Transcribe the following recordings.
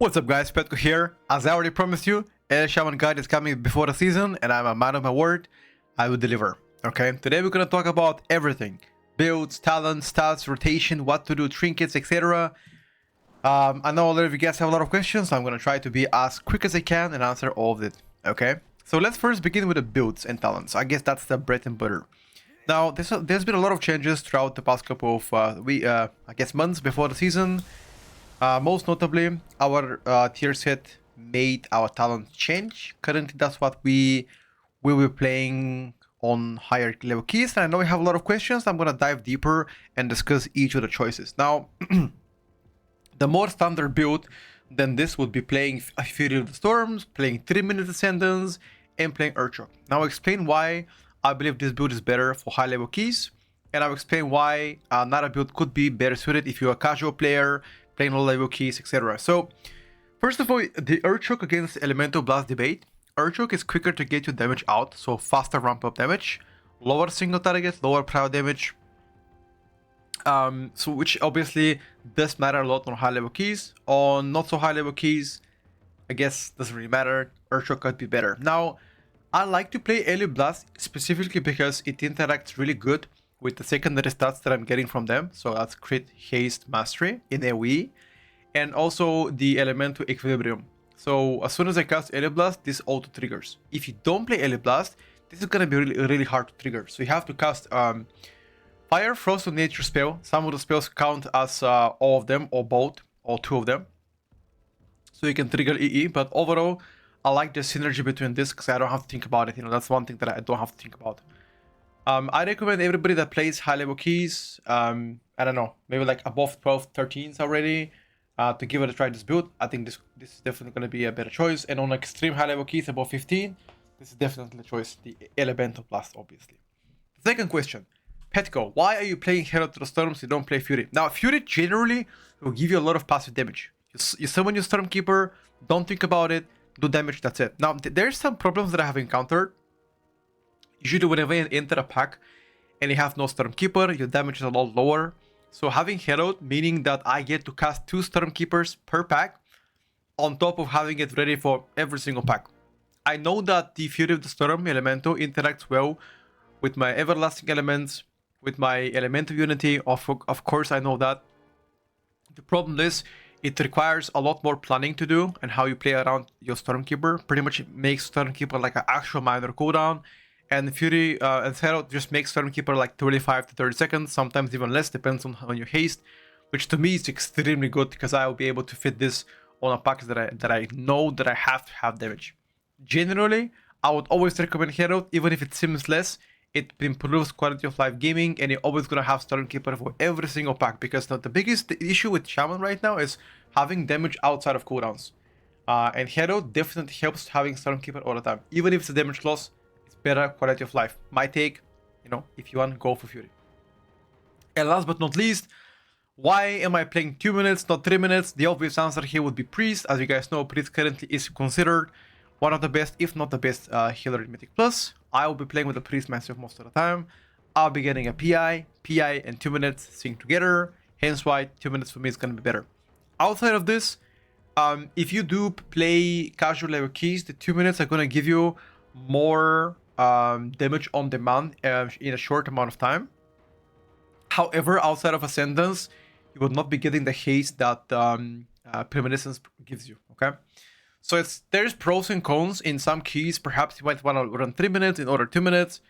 What's up guys, Petko here. As I already promised you, a Shaman guide is coming before the season and I'm a man of my word. I will deliver. Okay, today we're gonna talk about everything. Builds, talents, stats, rotation, what to do, trinkets, etc. I know a lot of you guys have a lot of questions, so I'm gonna try to be as quick as I can and answer all of it. Okay, so let's first begin with the builds and talents. I guess that's the bread and butter. Now, there's been a lot of changes throughout the past couple of months before the season. Most notably, our tier set made our talent change. Currently, that's what we will be playing on higher level keys. And I know we have a lot of questions. I'm going to dive deeper and discuss each of the choices. Now, the more standard build than this would be playing Fury of the Storms, playing 3-minute Ascendance, and playing Urchok. Now, I'll explain why I believe this build is better for high level keys. And I'll explain why another build could be better suited if you're a casual player, playing low level keys, etc. So, first of all, the Urchok against Elemental Blast debate. Urchok is quicker to get your damage out, so faster ramp up damage, lower single target, lower prior damage. So which obviously does matter a lot on high level keys. On not so high level keys, I guess doesn't really matter. Urchok could be better. Now, I like to play AoE Blast specifically because it interacts really good with the secondary stats that I'm getting from them. So that's crit, haste, mastery in AoE, and also the elemental equilibrium. So as soon as I cast AoE Blast, this auto triggers. If you don't play AoE Blast, this is gonna be really hard to trigger. So you have to cast Fire, Frost, or Nature spell. Some of the spells count as all of them, or both, or two of them. So you can trigger EE, but overall, I like the synergy between this because I don't have to think about it. You know, that's one thing that I don't have to think about. I recommend everybody that plays high level keys, I don't know, maybe like above 12, 13s already, to give it a try this build. I think this is definitely going to be a better choice. And on extreme high level keys above 15, this is definitely the choice, the Elemental Blast, obviously. Second question, Petko, why are you playing Herald to the Storms? You don't play Fury. Now, Fury generally will give you a lot of passive damage. You summon your Stormkeeper, don't think about it, do damage, that's it. Now, there's some problems that I have encountered. Usually whenever you enter a pack and you have no Stormkeeper, your damage is a lot lower. So having Herald, meaning that I get to cast 2 Stormkeepers per pack, on top of having it ready for every single pack. I know that the Fury of the Storm Elemental interacts well with my Everlasting Elements, with my Elemental Unity, of course I know that. The problem is, it requires a lot more planning to do and how you play around your Stormkeeper. Pretty much it makes Stormkeeper like an actual minor cooldown. And Fury and Herald just makes Stormkeeper like 25 to 30 seconds, sometimes even less, depends on your haste, which to me is extremely good because I will be able to fit this on a pack that I know that I have to have damage. Generally, I would always recommend Herald, even if it seems less, it improves quality of life gaming, and you're always gonna have Stormkeeper for every single pack because the biggest issue with Shaman right now is having damage outside of cooldowns. And Herald definitely helps having Stormkeeper all the time, even if it's a damage loss. Better quality of life. My take, you know, if you want, go for Fury. And last but not least, why am I playing 2 minutes, not 3 minutes? The obvious answer here would be Priest. As you guys know, Priest currently is considered one of the best, if not the best, healer in Mythic Plus. I will be playing with the Priest myself most of the time. I'll be getting a PI and 2 minutes sync together. Hence why 2 minutes for me is going to be better. Outside of this, if you do play casual level keys, the 2 minutes are going to give you more damage on demand in a short amount of time. However, outside of Ascendance, you will not be getting the haste that Premonitions gives you, okay? So there's pros and cons in some keys. Perhaps you might want to run 3 minutes in order 2 minutes.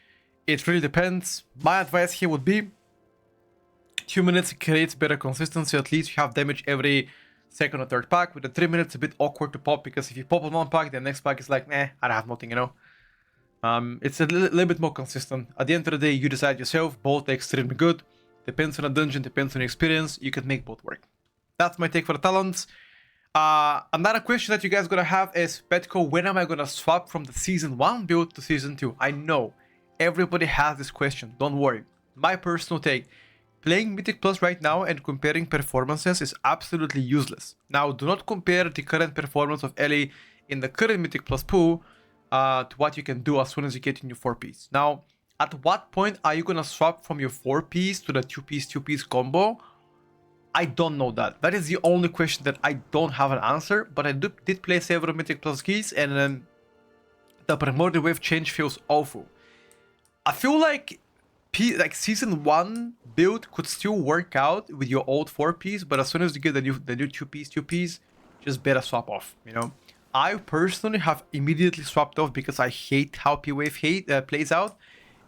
It really depends. My advice here would be 2 minutes creates better consistency. At least you have damage every second or third pack. With the 3 minutes, it's a bit awkward to pop because if you pop on one pack, the next pack is like, I have nothing, you know? It's a little bit more consistent. At the end of the day, you decide yourself. Both are extremely good. Depends on the dungeon, depends on your experience. You can make both work. That's my take for the talents. Another question that you guys are gonna have is, Petko, when am I gonna swap from the Season 1 build to Season 2? I know, everybody has this question. Don't worry. My personal take, playing Mythic Plus right now and comparing performances is absolutely useless. Now, do not compare the current performance of Ellie in the current Mythic Plus pool to what you can do as soon as you get in your 4-piece. Now, at what point are you gonna swap from your 4-piece to the 2-piece combo? I don't know that. That is the only question that I don't have an answer, but I did play several Mythic Plus keys, and the Primordial Wave change feels awful. I feel like Season 1 build could still work out with your old 4Ps, but as soon as you get the new 2Ps, just better swap off, you know? I personally have immediately swapped off because I hate how P-Wave plays out.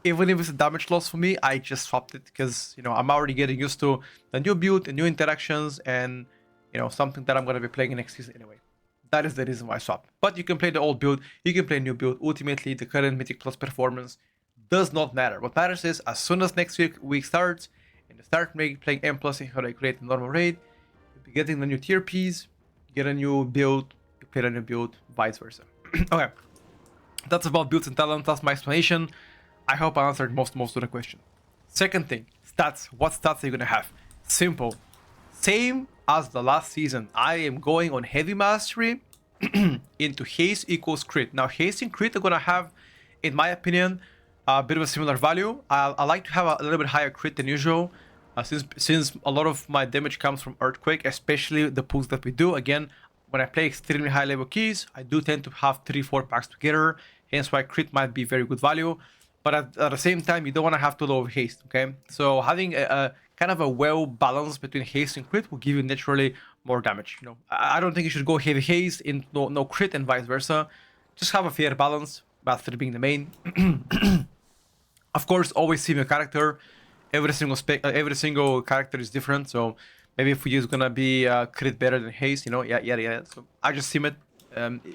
Even if it's a damage loss for me, I just swapped it because, you know, I'm already getting used to the new build and new interactions and, you know, something that I'm going to be playing next season anyway. That is the reason why I swapped. But you can play the old build, you can play a new build. Ultimately, the current Mythic Plus performance does not matter. What matters is as soon as next week starts and you start playing M Plus and how to create a normal raid, you'll be getting the new tier Ps, get a new build, you play a new build, vice versa. Okay, that's about builds and talent. That's my explanation. I hope I answered most of the question. Second thing, stats. What stats are you gonna have? Simple. Same as the last season. I am going on heavy mastery into haste equals crit. Now haste and crit are gonna have, in my opinion, a bit of a similar value. I like to have a little bit higher crit than usual, since a lot of my damage comes from Earthquake, especially the pulls that we do. Again, when I play extremely high level keys, I do tend to have 3-4 packs together, hence why crit might be very good value. But at the same time, you don't want to have too low of haste, okay? So having a kind of a well balance between haste and crit will give you naturally more damage. You know, I don't think you should go heavy haste in no crit and vice versa. Just have a fair balance, mastery being the main. Of course, always sim your character. Every single character is different. So maybe if we is gonna be crit better than haste, you know, yeah. So I just sim it.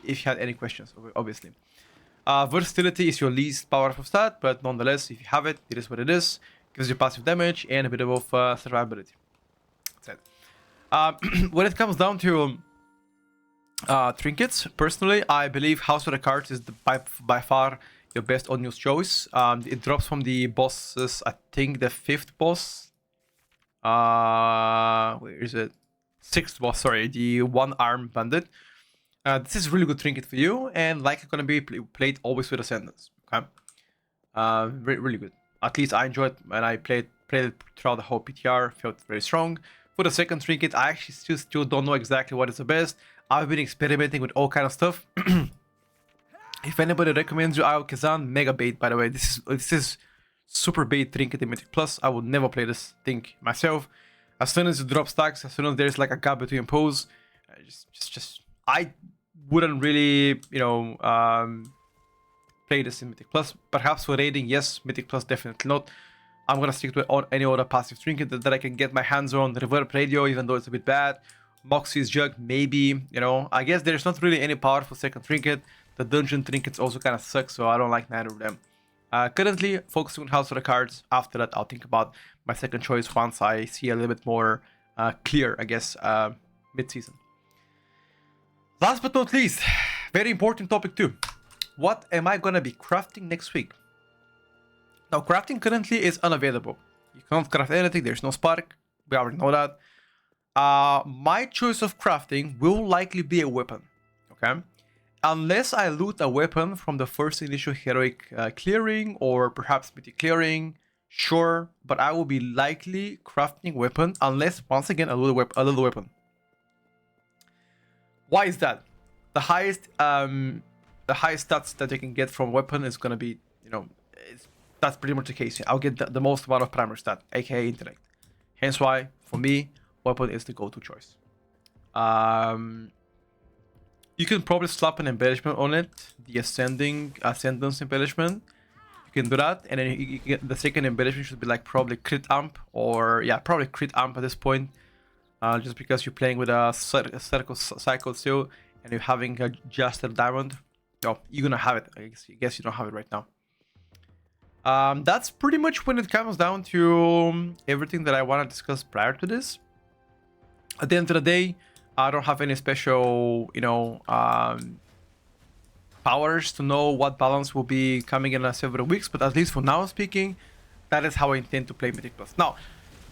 If you had any questions, obviously. Versatility is your least powerful stat, but nonetheless, if you have it, it is what it is. Gives you passive damage and a bit of survivability. That's it. When it comes down to trinkets, personally, I believe House of the Cards is by far your best on-use choice. It drops from the bosses, I think the 5th boss. Where is it? 6th boss, sorry, the one-arm bandit. This is really good trinket for you, and like it's gonna be played always with Ascendance. Okay, really good. At least I enjoyed it, and I played it throughout the whole PTR. Felt very strong. For the second trinket, I actually still don't know exactly what is the best. I've been experimenting with all kind of stuff. If anybody recommends you Ao Kazan, mega bait. By the way, this is super bait trinket in Mythic Plus. I would never play this thing myself. As soon as you drop stacks, as soon as there's like a gap between pulls, I wouldn't really, you know, play this in Mythic Plus. Perhaps for raiding, yes. Mythic Plus, definitely not. I'm gonna stick to any other passive trinket that I can get my hands on. Reverb Radio, even though it's a bit bad. Moxie's Jug, maybe. You know, I guess there's not really any powerful second trinket. The dungeon trinkets also kind of suck, so I don't like neither of them. Currently, focusing on House of the Cards. After that, I'll think about my second choice once I see a little bit more clear, I guess, mid-season. Last but not least, very important topic too. What am I gonna be crafting next week? Now, crafting currently is unavailable. You can't craft anything, there's no spark. We already know that. My choice of crafting will likely be a weapon, okay? Unless I loot a weapon from the first initial heroic clearing or perhaps mythic clearing, sure, but I will be likely crafting weapon unless, once again, a little weapon. Why is that? The highest stats that you can get from weapon is gonna be, you know, that's pretty much the case. I'll get the most amount of primary stat, aka intellect. Hence why, for me, weapon is the go-to choice. You can probably slap an embellishment on it, the ascendance embellishment. You can do that, and then you get the second embellishment should be like probably crit amp, or yeah, probably crit amp at this point. Just because you're playing with a circle cycle still, and you're having a Jaster Diamond. No, you're gonna have it. I guess you don't have it right now. That's pretty much when it comes down to everything that I want to discuss prior to this. At the end of the day, I don't have any special, you know, powers to know what balance will be coming in several weeks, but at least for now speaking, that is how I intend to play Mythic Plus. Now,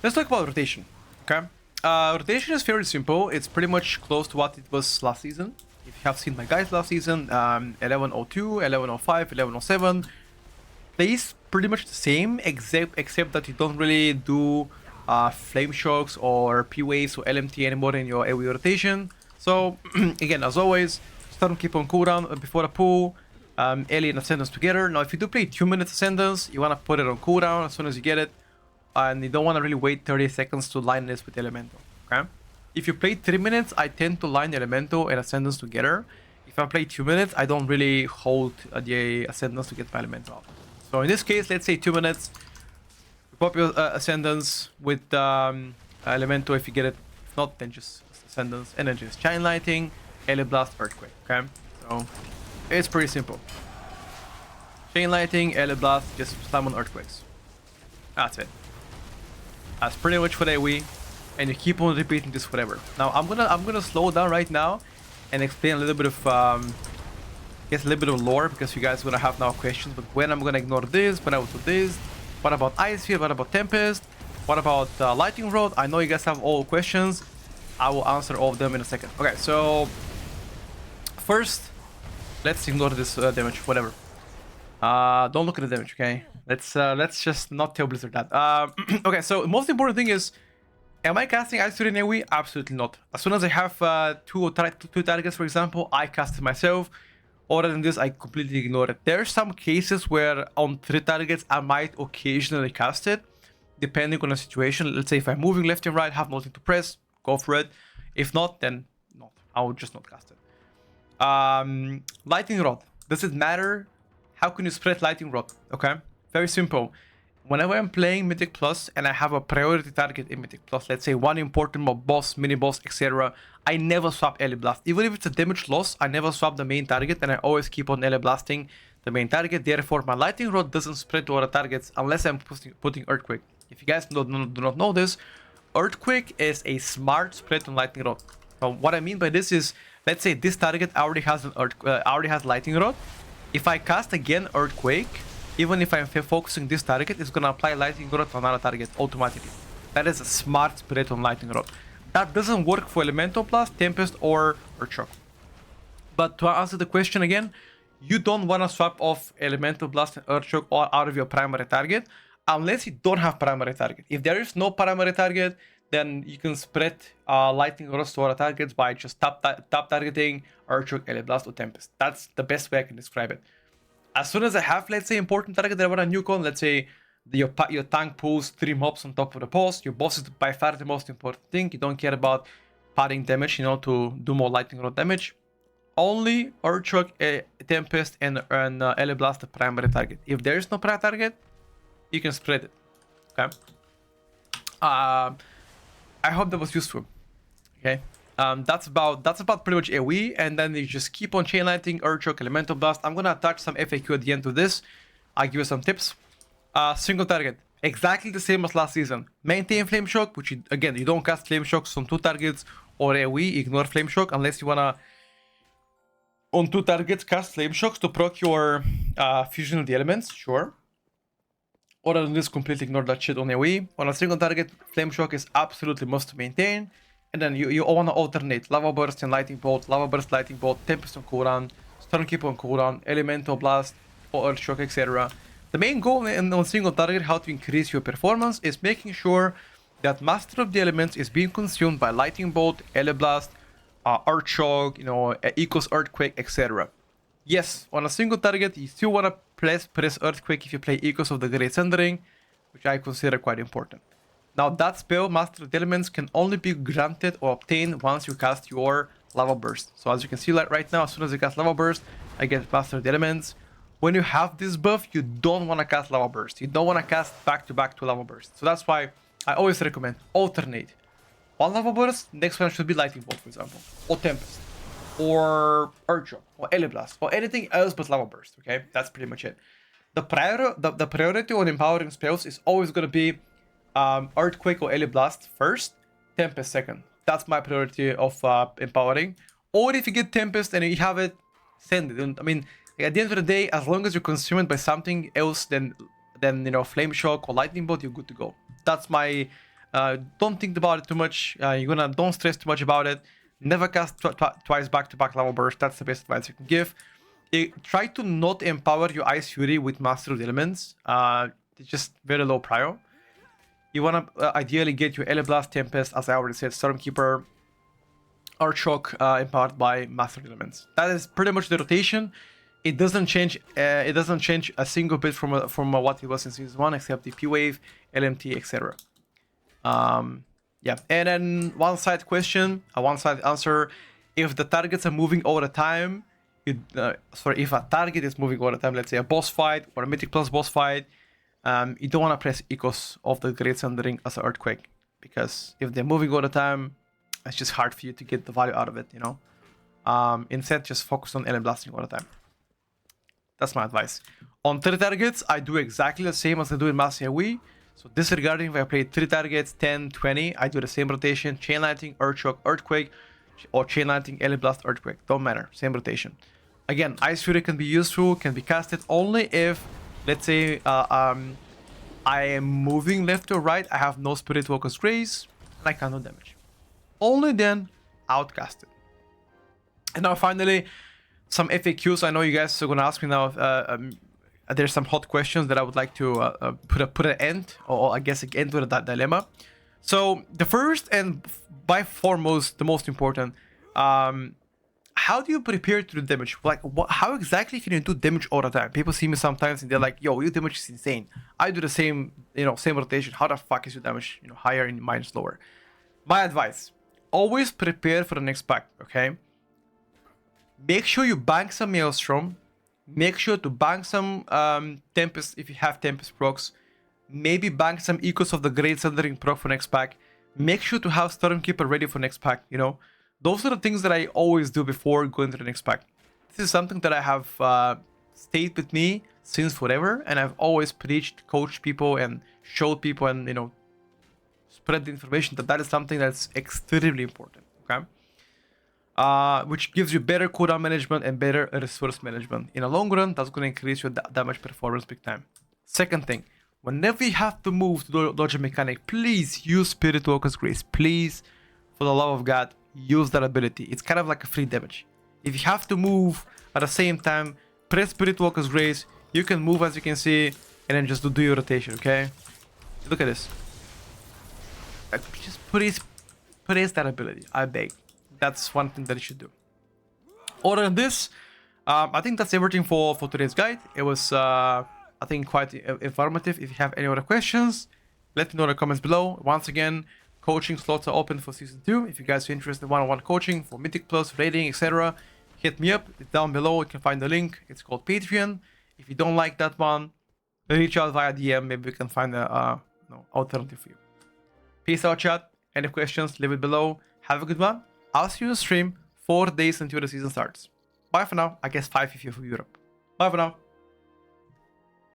let's talk about rotation, okay? Rotation is fairly simple. It's pretty much close to what it was last season. If you have seen my guys last season, 1102, 1105, 1107, plays pretty much the same, except that you don't really do flame shocks or P waves or LMT anymore in your AoE rotation. So again, as always, Storm keep on cooldown before the pool, Alien Ascendance together. Now if you do play 2 minutes Ascendance, you want to put it on cooldown as soon as you get it, and you don't want to really wait 30 seconds to line this with Elemental, okay? If you play 3 minutes, I tend to line Elemental and Ascendance together. If I play 2 minutes, I don't really hold the Ascendance to get my Elemental out. So in this case, let's say 2 minutes, pop your Ascendance with Elemental if you get it. If not, then just Ascendance, and then just Chain Lighting, Ele Blast, Earthquake, okay? So it's pretty simple. Chain Lighting, Ele Blast, just slam on Earthquakes. That's it. That's pretty much for AoE, and you keep on repeating this forever. Now I'm gonna slow down right now and explain a little bit of a little bit of lore, because you guys are gonna have now questions. But when I'm gonna ignore this, when I will do this, what about Ice Field, what about Tempest, what about Lightning Rod? I know you guys have all questions. I will answer all of them in a second. Okay, so first, let's ignore this damage, whatever. Don't look at the damage, okay? Let's just not tell Blizzard that. Okay, so the most important thing is, am I casting Ice Fury in AoE? Absolutely not. As soon as I have two targets, for example, I cast it myself. Other than this, I completely ignore it. There are some cases where on 3 targets, I might occasionally cast it, depending on the situation. Let's say if I'm moving left and right, have nothing to press, go for it. If not, then not. I will just not cast it. Lightning Rod. Does it matter? How can you spread Lightning Rod? Okay, very simple. Whenever I'm playing Mythic Plus and I have a priority target in Mythic Plus, let's say one important mob, boss, mini boss, etc., I never swap Ele Blast. Even if it's a damage loss, I never swap the main target, and I always keep on Ele Blasting the main target. Therefore, my Lightning Rod doesn't spread to other targets unless I'm putting Earthquake. If you guys do not know this, Earthquake is a smart spread on Lightning Rod. Now, what I mean by this is, let's say this target already has Lightning Rod. If I cast again Earthquake, even if I'm focusing this target, it's gonna apply Lightning Rod to another target automatically. That is a smart spread on Lightning Rod. That doesn't work for Elemental Blast, Tempest, or Earthshock. But to answer the question again, you don't want to swap off Elemental Blast and Earthshock out of your primary target unless you don't have primary target. If there is no primary target, then you can spread Lightning Rods to other targets by just tap targeting Earthshock, Ele Blast, or Tempest. That's the best way I can describe it. As soon as I have, let's say, important target that I want to nuke on, let's say your tank pulls 3 mobs on top of the boss, your boss is by far the most important thing. You don't care about padding damage, you know, to do more Lightning Rod damage. Only Earthshock, Tempest, and Ele Blast the primary target. If there is no primary target, you can spread it. Okay. I hope that was useful. Okay. That's about pretty much AoE, and then you just keep on chain lighting, Earthshock, Elemental Blast. I'm gonna attach some FAQ at the end to this. I'll give you some tips. Single target, exactly the same as last season. Maintain Flame Shock, which you don't cast Flame Shocks on 2 targets or AoE. Ignore Flame Shock unless you wanna on 2 targets cast Flame Shocks to proc your fusion of the elements. Sure. Other than this, completely ignore that shit on AoE. On a single target, Flame Shock is absolutely must maintain. And then you want to alternate Lava Burst and Lightning Bolt, Lava Burst, Lightning Bolt, Tempest on cooldown, Stormkeep on cooldown, Elemental Blast, or Earthshock, etc. The main goal on single target, how to increase your performance, is making sure that Master of the Elements is being consumed by Lightning Bolt, Ele Blast, Earthshock, you know, equals Earthquake, etc. Yes, on a single target, you still want to press Earthquake if you play Echoes of the Great Sundering, which I consider quite important. Now, that spell, Master of the Elements, can only be granted or obtained once you cast your Lava Burst. So as you can see right now, as soon as you cast Lava Burst, I get Master of the Elements. When you have this buff, you don't want to cast Lava Burst. You don't want to cast back-to-back to Lava Burst. So that's why I always recommend alternate. One Lava Burst, next one should be Lightning Bolt, for example. Or Tempest. Or Earthshock. Or Ele Blast. Or anything else but Lava Burst, okay? That's pretty much it. The priority on empowering spells is always going to be Earthquake or Ele Blast first, Tempest second. That's my priority of empowering. Or if you get Tempest and you have it, send it. I mean, at the end of the day, as long as you consume it by something else than you know, Flame Shock or Lightning Bolt, you're good to go. That's my don't think about it too much. Don't stress too much about it. Never cast twice back-to-back Lava Burst. That's the best advice you can give. Try to not empower your Ice Fury with Master of the Elements. It's just very low prio. You want to ideally get your AoE Blast, Tempest, as I already said, Stormkeeper, Archrock, empowered by Master Elements. That is pretty much the rotation. It doesn't change. It doesn't change a single bit from what it was in season 1, except the P wave, LMT, etc. Yeah, and then one-side question, a one-side answer. If the targets are moving all the time, if a target is moving all the time, let's say a boss fight or a Mythic Plus boss fight, you don't want to press Echoes of the Great Sundering as an Earthquake, because if they're moving all the time, it's just hard for you to get the value out of it, you know? Instead, just focus on LM Blasting all the time. That's my advice. On 3 targets, I do exactly the same as I do in Master AoE. So disregarding if I play 3 targets, 10, 20, I do the same rotation. Chain Lightning, Earthshock, Earthquake, or Chain Lightning, LM Blast, Earthquake. Don't matter, same rotation. Again, Ice Fury can be useful, can be casted only if, let's say, I am moving left or right, I have no Spirit Walker's Grace, and I cannot damage. Only then, outcast it. And now finally, some FAQs. I know you guys are gonna ask me now. There's some hot questions that I would like to put an end, or I guess end with that dilemma. So the first and by foremost, the most important, how do you prepare to do damage? Like, how exactly can you do damage all the time? People see me sometimes and they're like, "Yo, your damage is insane." I do the same, same rotation. How the fuck is your damage, higher and mine lower? My advice: always prepare for the next pack. Okay. Make sure you bank some Maelstrom. Make sure to bank some Tempest if you have Tempest procs. Maybe bank some Echoes of the Great Sundering proc for next pack. Make sure to have Stormkeeper ready for next pack, Those are the things that I always do before going to the next pack. This is something that I have stayed with me since forever, and I've always preached, coached people, and showed people, and, spread the information that is something that's extremely important, okay? Which gives you better cooldown management and better resource management. In the long run, that's going to increase your damage performance big time. Second thing, whenever you have to move to dodge a mechanic, please use Spirit Walker's Grace. Please, for the love of God, use that ability. It's kind of like a free damage. If you have to move at the same time, press Spirit Walker's Grace. You can move, as you can see, and then just do your rotation, okay? Look at this. Just praise that ability, I beg. That's one thing that you should do. Other than this, I think that's everything for today's guide. It was, I think, quite informative. If you have any other questions, let me know in the comments below. Once again, coaching slots are open for Season 2. If you guys are interested in one-on-one coaching for Mythic Plus, rating, etc., hit me up. It's down below. You can find the link. It's called Patreon. If you don't like that one, reach out via DM. Maybe we can find a alternative for you. Peace out, chat. Any questions, leave it below. Have a good one. I'll see you on stream 4 days until the season starts. Bye for now. I guess 5 if you're from Europe. Bye for now.